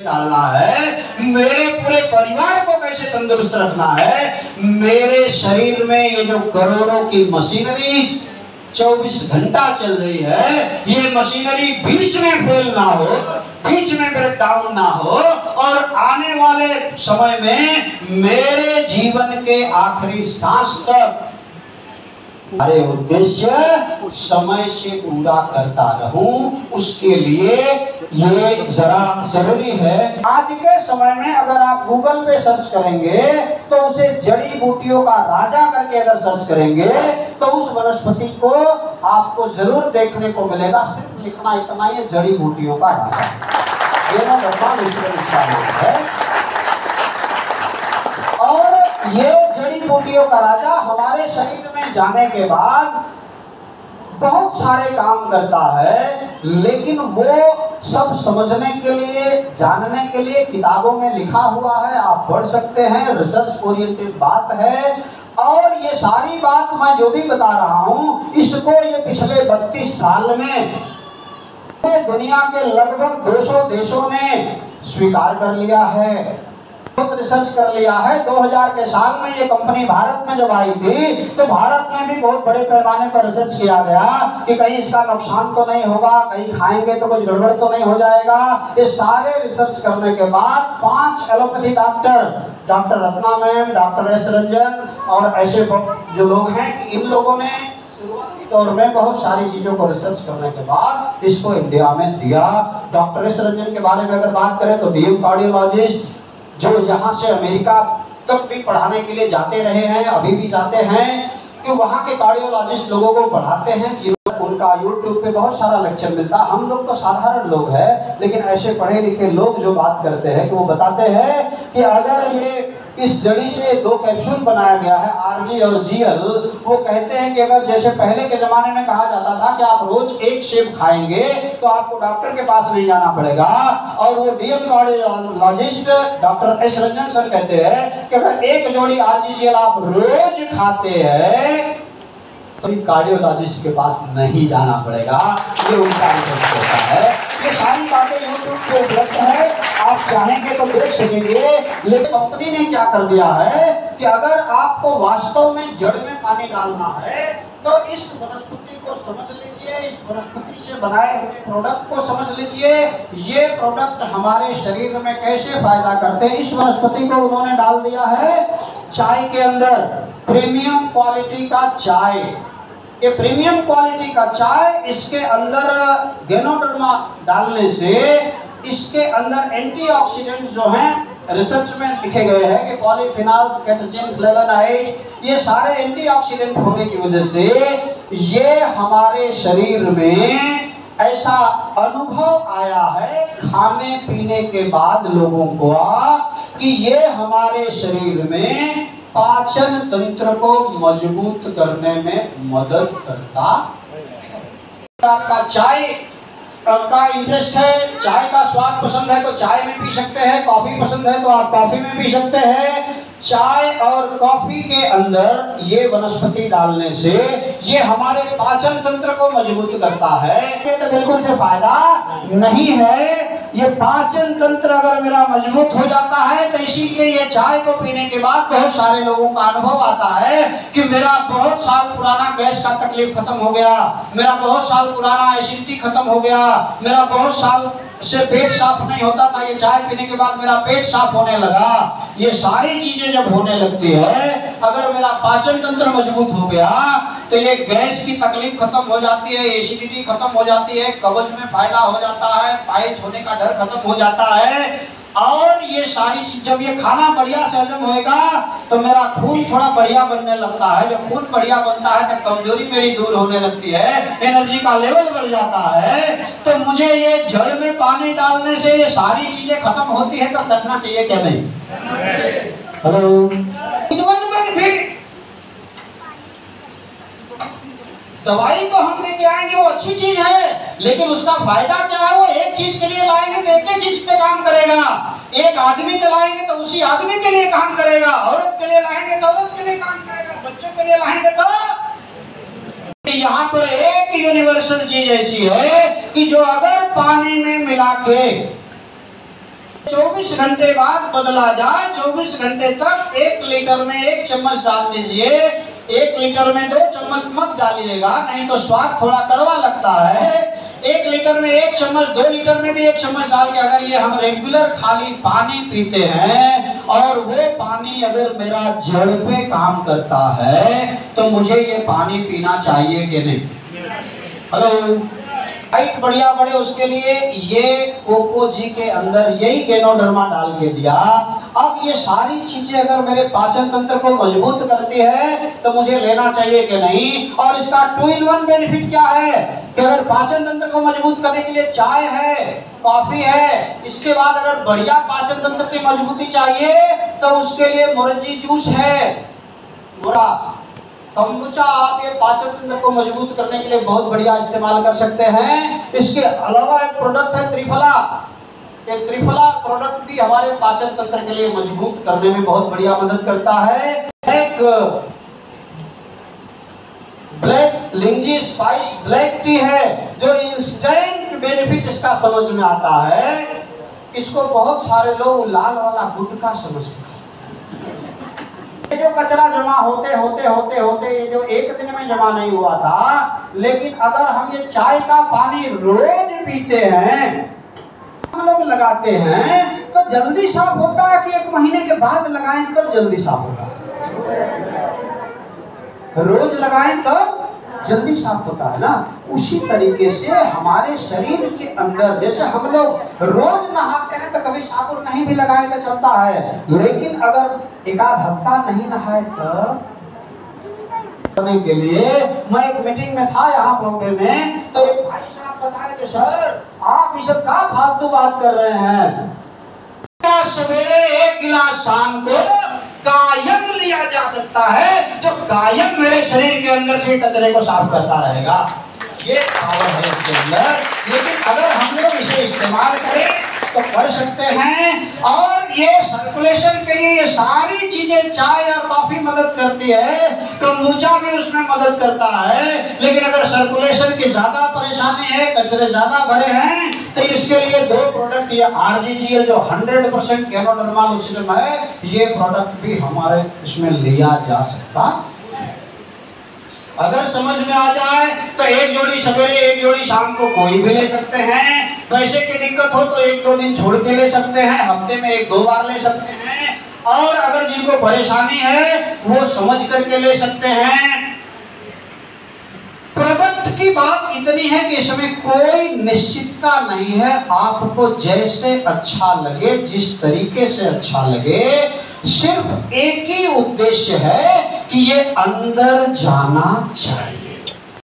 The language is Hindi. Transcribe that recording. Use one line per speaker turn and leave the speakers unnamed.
डालना है, मेरे पूरे परिवार को कैसे तंदुरुस्त रखना है, मेरे शरीर में ये जो करोड़ों की मशीनरी 24 घंटा चल रही है, ये मशीनरी बीच में फेल ना हो, बीच में ब्रेक डाउन ना हो, और आने वाले समय में मेरे जीवन के आखिरी सांस तक हमारे उद्देश्य समय से पूरा करता रहूं, उसके लिए ये जरा जरूरी है। आज के समय में अगर आप गूगल पे सर्च करेंगे तो उसे जड़ी बूटियों का राजा करके अगर सर्च करेंगे तो उस वनस्पति को आपको जरूर देखने को मिलेगा। सिर्फ लिखना इतना ही, जड़ी बूटियों का राजा, ये ना भगवान ईश्वर है। और ये जड़ी बूटियों का राजा हमारे शरीर में जाने के बाद बहुत सारे काम करता है, लेकिन वो सब समझने के लिए, जानने के लिए किताबों में लिखा हुआ है, आप पढ़ सकते हैं, रिसर्च ओरिएंटेड बात है। और ये सारी बात मैं जो भी बता रहा हूँ, इसको ये पिछले 32 साल में दुनिया के लगभग 200 देशों ने स्वीकार कर लिया है, रिसर्च कर लिया है। 2000 के साल में ये कंपनी भारत में जब आई थी तो भारत में भी बहुत बड़े पैमाने पर रिसर्च किया गया कि कहीं इसका नुकसान तो नहीं होगा, कहीं खाएंगे तो कुछ गड़बड़ तो नहीं हो जाएगा। ये सारे रिसर्च करने के बाद 5 allopathy doctor Ratna ma'am, doctor S Ranjan और ऐसे जो लोग हैं, इन लोगों ने शुरुआती दौर में बहुत सारी चीजों को रिसर्च करने के बाद इसको इंडिया में दिया। डॉक्टर एस रंजन के बारे में अगर बात करें तो डीएम कार्डियोलॉजिस्ट जो यहाँ से अमेरिका तक भी पढ़ाने के लिए जाते रहे हैं, अभी भी जाते हैं, कि वहाँ के कार्डियोलॉजिस्ट लोगों को पढ़ाते हैं। उनका YouTube पे बहुत सारा लेक्चर मिलता है। हम लोग तो साधारण लोग हैं, लेकिन ऐसे पढ़े लिखे लोग जो बात करते हैं कि वो बताते हैं कि अगर ये इस जड़ी से 2 कैप्सूल बनाया गया है, RG और GL, वो कहते हैं कि अगर जैसे पहले के जमाने में कहा जाता था कि आप रोज 1 सेब खाएंगे तो आपको डॉक्टर के पास नहीं जाना पड़ेगा, और वो DM cardiologist doctor S Ranjan sir कहते हैं कि अगर 1 जोड़ी RG GL आप रोज खाते हैं तो कार्डियोलॉजिस्ट के पास नहीं जाना पड़ेगा। ये उनका रिसर्च होता है। ये सारी बातें यूट्यूब पे उपलब्ध है, आप चाहेंगे तो देख सकेंगे। लेकिन कंपनी ने क्या कर दिया है कि अगर आपको वास्तव में जड़ में पानी डालना है तो इस वनस्पति को समझ लीजिए, इस वनस्पति से बनाए हुए प्रोडक्ट को समझ लीजिए। ये प्रोडक्ट हमारे शरीर में कैसे फायदा करते हैं, इस वनस्पति को उन्होंने डाल दिया है चाय के अंदर। प्रीमियम क्वालिटी का चाय, ये प्रीमियम क्वालिटी का चाय, इसके अंदर गैनोडर्मा डालने से इसके अंदर एंटीऑक्सीडेंट जो हैं, रिसर्च में लिखे गए हैं कि पॉलीफिनॉल्स, कैटेचिन, फ्लेवोनॉइड, ये सारे एंटीऑक्सीडेंट होने की वजह से ये हमारे शरीर में ऐसा अनुभव आया है खाने पीने के बाद लोगों को कि ये हमारे शरीर में पाचन तंत्र को मजबूत करने में मदद करता। आपका चाय का इंटरेस्ट है, चाय का स्वाद पसंद है तो चाय में पी सकते हैं, कॉफी पसंद है तो आप कॉफी में पी सकते हैं। चाय और कॉफी के अंदर ये वनस्पति डालने से ये हमारे पाचन तंत्र को मजबूत करता है। ये तो बिल्कुल से फायदा नहीं है। ये पाचन तंत्र अगर मेरा मजबूत हो जाता है तो इसीलिए ये चाय को पीने के बाद बहुत सारे लोगों का अनुभव आता है कि मेरा बहुत साल पुराना गैस का तकलीफ खत्म हो गया, मेरा बहुत साल पुराना एसिडिटी खत्म हो गया, मेरा बहुत साल से पेट साफ नहीं होता था, ये चाय पीने के बाद मेरा पेट साफ होने लगा। ये सारी चीजें जब होने लगती है, अगर मेरा पाचन तंत्र मजबूत हो गया तो ये गैस की तकलीफ खत्म हो जाती है, एसिडिटी खत्म हो जाती है, कब्ज में फायदा हो जाता है, पाइल्स होने का डर खत्म हो जाता है। और ये सारी चीज जब ये खाना बढ़िया से हजम होएगा तो मेरा खून थोड़ा बढ़िया बनने लगता है। जब खून बढ़िया बनता है तो कमजोरी मेरी दूर होने लगती है, एनर्जी का लेवल बढ़ जाता है। तो मुझे ये जड़ में पानी डालने से ये सारी चीजें खत्म होती है। तो करना चाहिए क्या नहीं? हेलो, भी दवाई तो हम लेके आएंगे, वो अच्छी चीज है, लेकिन उसका फायदा क्या है? वो एक चीज के लिए लाएंगे तो एक ही चीज पे काम करेगा। एक आदमी के लाएंगे तो उसी आदमी के लिए काम करेगा, औरत के लिए लाएंगे तो औरत के लिए काम करेगा, बच्चों के लिए लाएंगे तो। यहाँ पर एक यूनिवर्सल चीज ऐसी है कि जो अगर पानी में मिला के 24 घंटे बाद बदला जाए। 24 घंटे तक 1 लीटर में 1 चम्मच डाल दीजिए। 1 लीटर में 2 चम्मच मत डालिएगा, नहीं तो स्वाद थोड़ा कड़वा लगता है। 1 लीटर में 1 चम्मच, 2 लीटर में भी 1 चम्मच डाल के अगर ये हम रेगुलर खाली पानी पीते हैं और वो पानी अगर मेरा जड़ पे काम करता है तो मुझे ये पानी पीना चाहिए कि नहीं? हेलो, हाइट बढ़िया बढ़े उसके लिए ये कोको जी के अंदर यही गैनोडर्मा डाल के दिया। अब ये सारी चीजें अगर मेरे पाचन तंत्र को मजबूत करती है तो मुझे लेना चाहिए कि नहीं? और इसका 2-in-1 बेनिफिट क्या है कि अगर पाचन तंत्र को मजबूत करने के लिए चाय है, कॉफी है, इसके बाद अगर बढ़िया पाचन तंत्र की मजबूती चाहिए तो उसके लिए मोरंजी जूस है, कम्बुचा आप ये पाचन तंत्र को मजबूत करने के लिए बहुत बढ़िया इस्तेमाल कर सकते हैं। इसके अलावा एक प्रोडक्ट है त्रिफला। एक त्रिफला प्रोडक्ट भी हमारे पाचन तंत्र के लिए मजबूत करने में बहुत बढ़िया मदद करता है। एक ब्लैक लिंजी स्पाइस ब्लैक टी है जो इंस्टेंट बेनिफिट इसका समझ में आता है। इसको बहुत सारे लोग लाल वाला गुटखा समझते हैं। ये जो कचरा जमा होते होते होते होते ये जो एक दिन में जमा नहीं हुआ था, लेकिन अगर हम ये चाय का पानी रोज पीते हैं, हम लोग लगाते हैं तो जल्दी साफ होता है कि 1 महीने के बाद लगाएं तब जल्दी साफ होता है? रोज लगाएं तब जल्दी साफ होता है ना। उसी तरीके से हमारे शरीर के अंदर जैसे हम लोग रोज नहाते हैं तो कभी साबुन नहीं भी लगाए तो चलता है, लेकिन अगर एकाध हफ्ता नहीं नहाए तब के लिए मैं एक मीटिंग में था यहाँ बॉम्बे में, तो एक भाई साहब बताए कि सर आप ये सब क्या फालतू बात कर रहे हैं, सवेरे 1 गिलास शाम को कायम लिया जा सकता है जो कायम मेरे शरीर के अंदर से कचरे को साफ करता रहेगा। ये पावर है इसके अंदर। लेकिन अगर हम लोग इसे इस्तेमाल करें तो कर सकते हैं। और ये सर्कुलेशन के लिए ये सारी चीजें चाय और कॉफी मदद करती है, कम्बुचा भी उसमें मदद करता है। लेकिन अगर सर्कुलेशन की ज्यादा परेशानी है, कचरे ज्यादा भरे हैं, तो इसके लिए 2 प्रोडक्ट ये RGGL जो 100% गैनोडर्मा लूसिडम है, ये प्रोडक्ट भी हमारे इसमें लिया जा सकता। अगर समझ में आ जाए तो 1 जोड़ी सवेरे 1 जोड़ी शाम को कोई भी ले सकते हैं। पैसे की दिक्कत हो तो 1-2 दिन छोड़ के ले सकते हैं, हफ्ते में 1-2 बार ले सकते हैं। और अगर जिनको परेशानी है वो समझ करके ले सकते हैं। प्रोडक्ट की बात इतनी है कि इसमें कोई निश्चितता नहीं है, आपको जैसे अच्छा लगे, जिस तरीके से अच्छा लगे, सिर्फ एक ही उद्देश्य है कि ये अंदर जाना चाहिए।